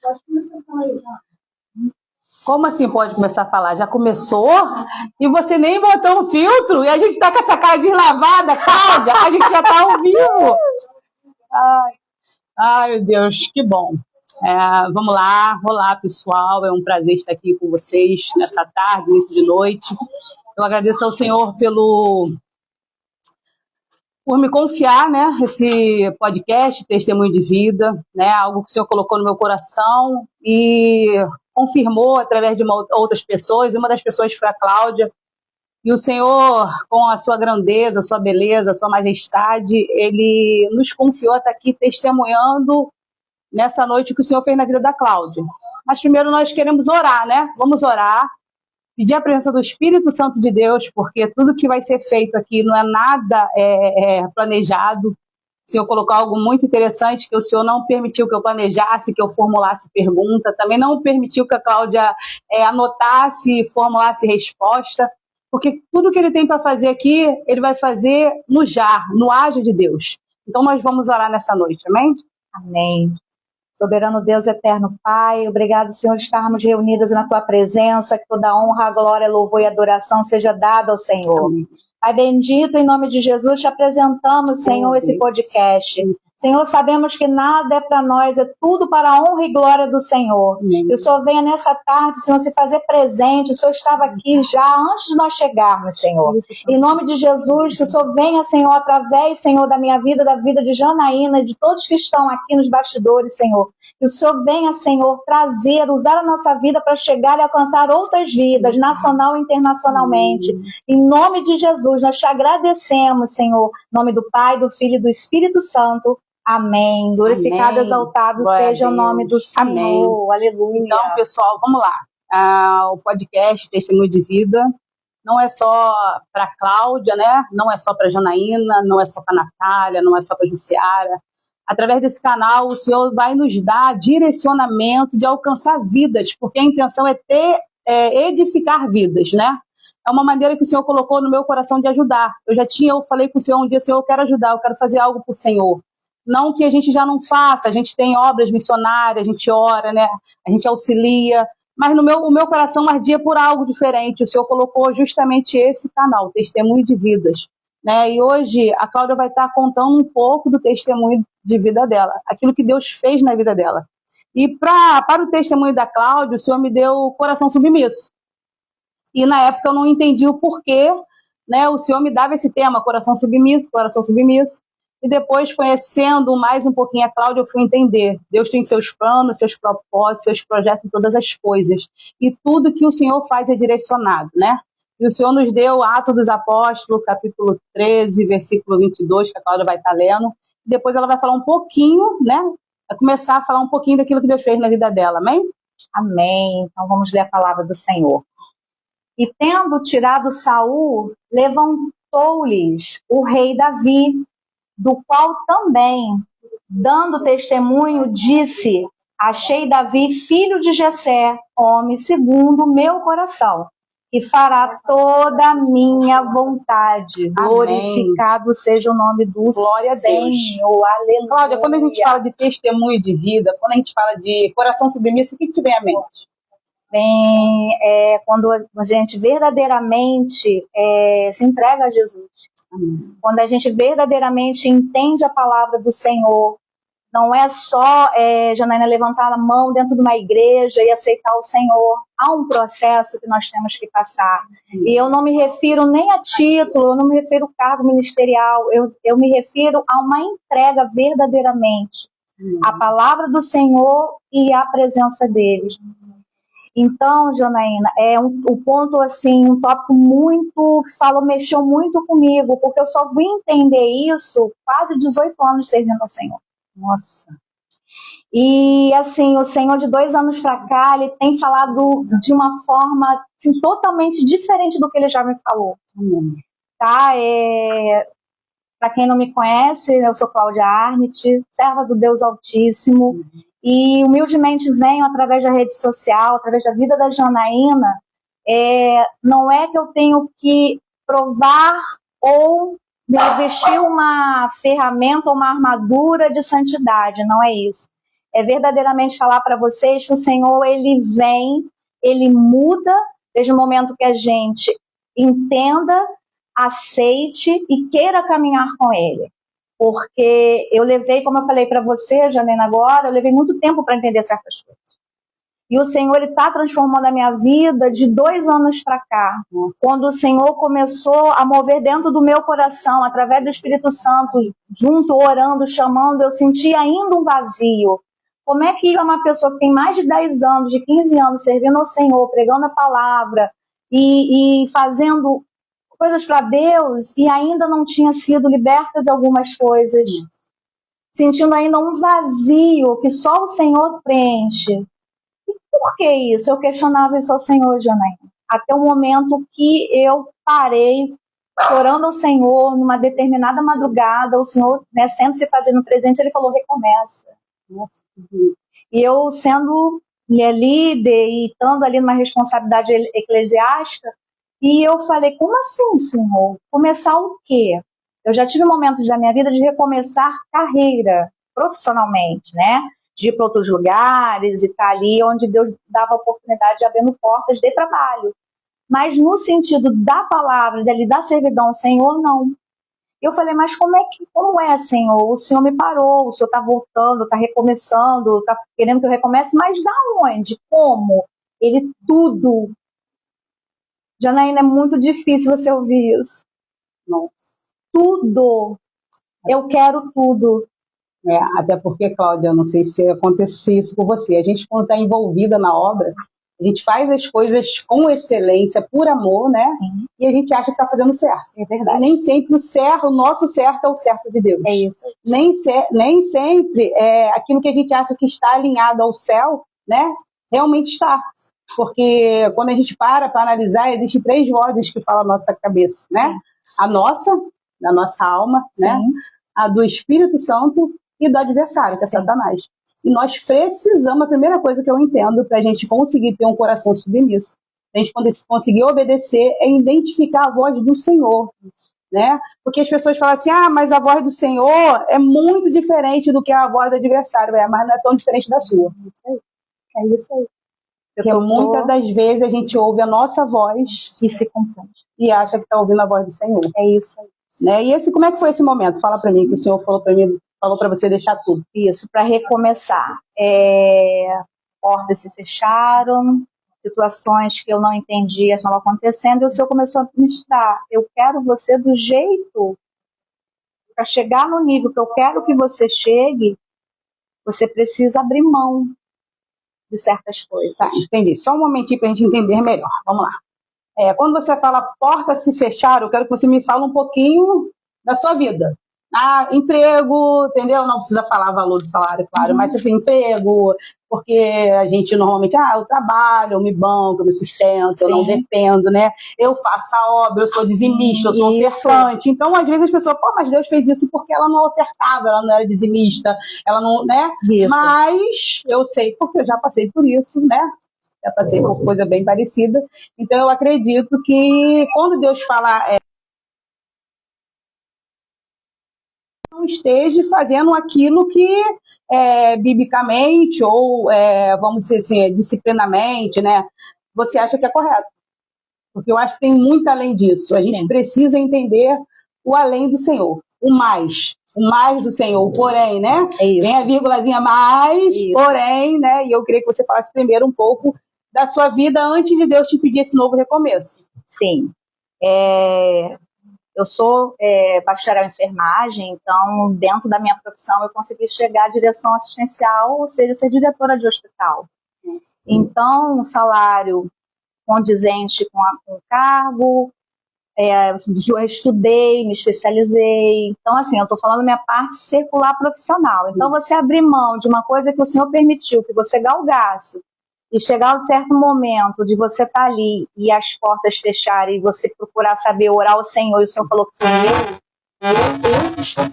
Pode começar a falar aí, já. Como assim pode começar a falar? Já começou? E você nem botou um filtro? E a gente tá com essa cara deslavada, Cláudia? A gente já tá ao vivo. Ai, meu Deus, que bom. Vamos lá, olá pessoal, é um prazer estar aqui com vocês nessa tarde, início de noite. Eu agradeço ao Senhor por me confiar, né, esse podcast, Testemunho de Vida, né, algo que o Senhor colocou no meu coração e confirmou através de outras pessoas, e uma das pessoas foi a Cláudia, e o Senhor, com a sua grandeza, a sua beleza, a sua majestade, Ele nos confiou a estar aqui testemunhando nessa noite o que o Senhor fez na vida da Cláudia. Mas primeiro nós queremos orar, né? Vamos orar, pedir a presença do Espírito Santo de Deus, porque tudo que vai ser feito aqui não é nada planejado. O Senhor colocou algo muito interessante, que o Senhor não permitiu que eu planejasse, que eu formulasse pergunta, também não permitiu que a Cláudia anotasse e formulasse resposta, porque tudo que ele tem para fazer aqui, ele vai fazer no ágio de Deus. Então nós vamos orar nessa noite, amém? Amém. Soberano Deus, eterno Pai, obrigado, Senhor, de estarmos reunidos na Tua presença, que toda honra, glória, louvor e adoração seja dada ao Senhor. Amém. Pai bendito, em nome de Jesus, te apresentamos, Senhor, esse podcast. Senhor, sabemos que nada é para nós, é tudo para a honra e glória do Senhor. Amém. Que o Senhor venha nessa tarde, Senhor, se fazer presente. O Senhor estava aqui já antes de nós chegarmos, Senhor. Em nome de Jesus, que o Senhor venha, Senhor, através, Senhor, da minha vida, da vida de Janaína, de todos que estão aqui nos bastidores, Senhor. Que o Senhor venha, Senhor, usar a nossa vida para chegar e alcançar outras vidas, nacional e internacionalmente. Em nome de Jesus, nós te agradecemos, Senhor. Em nome do Pai, do Filho e do Espírito Santo. Amém. Glorificado, amém. Exaltado glória seja o nome do Senhor. Amém. Aleluia. Então, pessoal, vamos lá. O podcast Testemunho de Vida não é só para a Cláudia, né? Não é só para a Janaína, não é só para a Natália, não é só para a Jussiara. Através desse canal, o Senhor vai nos dar direcionamento de alcançar vidas, porque a intenção é edificar vidas, né? É uma maneira que o Senhor colocou no meu coração de ajudar. Eu falei com o Senhor um dia, Senhor, eu quero ajudar, eu quero fazer algo para o Senhor. Não que a gente já não faça, a gente tem obras missionárias, a gente ora, né? A gente auxilia, mas o meu coração ardia por algo diferente. O Senhor colocou justamente esse canal, Testemunho de Vidas, né? E hoje a Cláudia vai estar contando um pouco do testemunho de vida dela, aquilo que Deus fez na vida dela. E para o testemunho da Cláudia, o Senhor me deu o coração submisso. E na época eu não entendi o porquê, né? O Senhor me dava esse tema, coração submisso, coração submisso. E depois, conhecendo mais um pouquinho a Cláudia, eu fui entender. Deus tem seus planos, seus propósitos, seus projetos em todas as coisas. E tudo que o Senhor faz é direcionado, né? E o Senhor nos deu Atos dos Apóstolos, capítulo 13, versículo 22, que a Cláudia vai estar lendo. E depois ela vai falar um pouquinho, né? Vai começar a falar um pouquinho daquilo que Deus fez na vida dela, amém? Amém. Então vamos ler a palavra do Senhor. E tendo tirado Saul, levantou-lhes o rei Davi, do qual também, dando testemunho, disse: achei Davi, filho de Jessé, homem segundo o meu coração, e fará toda a minha vontade. Amém. Glorificado seja o nome do Glória Senhor. Aleluia. Cláudia, quando a gente fala de testemunho de vida, quando a gente fala de coração submisso, o que te vem à mente? Bem, quando a gente verdadeiramente se entrega a Jesus. Quando a gente verdadeiramente entende a palavra do Senhor, não é só, Janaína, levantar a mão dentro de uma igreja e aceitar o Senhor. Há um processo que nós temos que passar. E eu não me refiro nem a título, eu não me refiro a cargo ministerial, eu me refiro a uma entrega verdadeiramente à palavra do Senhor e à presença dele. Então, Janaína, um ponto assim, um tópico muito, mexeu muito comigo, porque eu só vim entender isso quase 18 anos servindo ao Senhor. Nossa. E assim, o Senhor de 2 anos para cá, ele tem falado de uma forma assim, totalmente diferente do que ele já me falou. Tá? Para quem não me conhece, eu sou Cláudia Arnett, serva do Deus Altíssimo. E humildemente venho através da rede social, através da vida da Janaína. Não é que eu tenho que provar ou vestir uma ferramenta ou uma armadura de santidade, não é isso. é verdadeiramente falar para vocês que o Senhor, Ele vem, Ele muda desde o momento que a gente entenda, aceite e queira caminhar com Ele. Porque eu levei, como eu falei para você, Janena, agora, eu levei muito tempo para entender certas coisas. E o Senhor, Ele está transformando a minha vida de 2 anos para cá. Quando o Senhor começou a mover dentro do meu coração, através do Espírito Santo, junto, orando, chamando, eu senti ainda um vazio. Como é que uma pessoa que tem mais de 10 anos, de 15 anos, servindo ao Senhor, pregando a palavra e fazendo coisas para Deus e ainda não tinha sido liberta de algumas coisas, sentindo ainda um vazio que só o Senhor preenche. Por que isso? Eu questionava isso ao Senhor, Janaína. Até o momento que eu parei, orando ao Senhor, numa determinada madrugada, o Senhor, né, sendo se fazendo presente, Ele falou, recomeça. Nossa. E eu, sendo líder e estando ali numa responsabilidade eclesiástica, e eu falei, como assim, Senhor? Começar o quê? Eu já tive momentos da minha vida de recomeçar carreira, profissionalmente, né? De ir para outros lugares e estar ali onde Deus dava a oportunidade de abrindo portas de trabalho. Mas no sentido da palavra, dele dar servidão ao Senhor, não. Eu falei, mas como é, Senhor? O Senhor me parou, o Senhor está voltando, está recomeçando, está querendo que eu recomece, mas da onde? Como? Ele tudo. Janaína, é muito difícil você ouvir isso. Nossa. Tudo. Eu quero tudo. Até porque, Cláudia, eu não sei se acontece isso com você. A gente, quando está envolvida na obra, a gente faz as coisas com excelência, por amor, né? Sim. E a gente acha que está fazendo certo. É verdade. E nem sempre o nosso certo é o certo de Deus. É isso. Nem sempre aquilo que a gente acha que está alinhado ao céu, né? Realmente está. Porque quando a gente para analisar, existem 3 vozes que falam a nossa cabeça, né? Sim. A nossa, da nossa alma, sim, né? A do Espírito Santo e do adversário, que é, sim, Satanás. E nós precisamos, a primeira coisa que eu entendo, para a gente conseguir ter um coração submisso, a gente conseguir obedecer, é identificar a voz do Senhor, né? Porque as pessoas falam assim, mas a voz do Senhor é muito diferente do que a voz do adversário, mas não é tão diferente da sua. É isso aí. Porque muitas das vezes a gente ouve a nossa voz e se confunde. E acha que está ouvindo a voz do Senhor. É isso aí. Né? E como é que foi esse momento? Fala para mim, que o Senhor falou para mim, falou para você deixar tudo. Isso, para recomeçar. Portas se fecharam, situações que eu não entendia estavam acontecendo, e o Senhor começou a ministrar. Eu quero você do jeito, para chegar no nível que eu quero que você chegue, você precisa abrir mão de certas coisas. Tá, entendi. Só um momentinho para a gente entender melhor. Vamos lá. Quando você fala portas se fecharam, eu quero que você me fale um pouquinho da sua vida. Emprego, entendeu? Não precisa falar valor de salário, claro, mas assim, emprego, porque a gente normalmente, eu trabalho, eu me banco, eu me sustento, sim, eu não dependo, né? Eu faço a obra, eu sou dizimista, eu sou ofertante. Então, às vezes as pessoas, mas Deus fez isso porque ela não ofertava, ela não era dizimista, ela não, né? Isso. Mas eu sei, porque eu já passei por isso, né? Já passei por coisa bem parecida. Então, eu acredito que quando Deus fala... não esteja fazendo aquilo que biblicamente ou, vamos dizer assim, disciplinamente, né, você acha que é correto. Porque eu acho que tem muito além disso. A gente precisa entender o além do Senhor, o mais do Senhor, porém, né, vem a vírgulazinha mais, porém, né, e eu queria que você falasse primeiro um pouco da sua vida antes de Deus te pedir esse novo recomeço. Sim. Eu sou bacharel em enfermagem, então, dentro da minha profissão, eu consegui chegar à direção assistencial, ou seja, ser diretora de hospital. Então, um salário condizente com o cargo, eu estudei, me especializei. Então, assim, eu estou falando da minha parte secular profissional. Então, você abrir mão de uma coisa que o Senhor permitiu, que você galgasse, e chegar a um certo momento de você estar ali e as portas fecharem e você procurar saber orar ao Senhor, e o Senhor falou que eu estou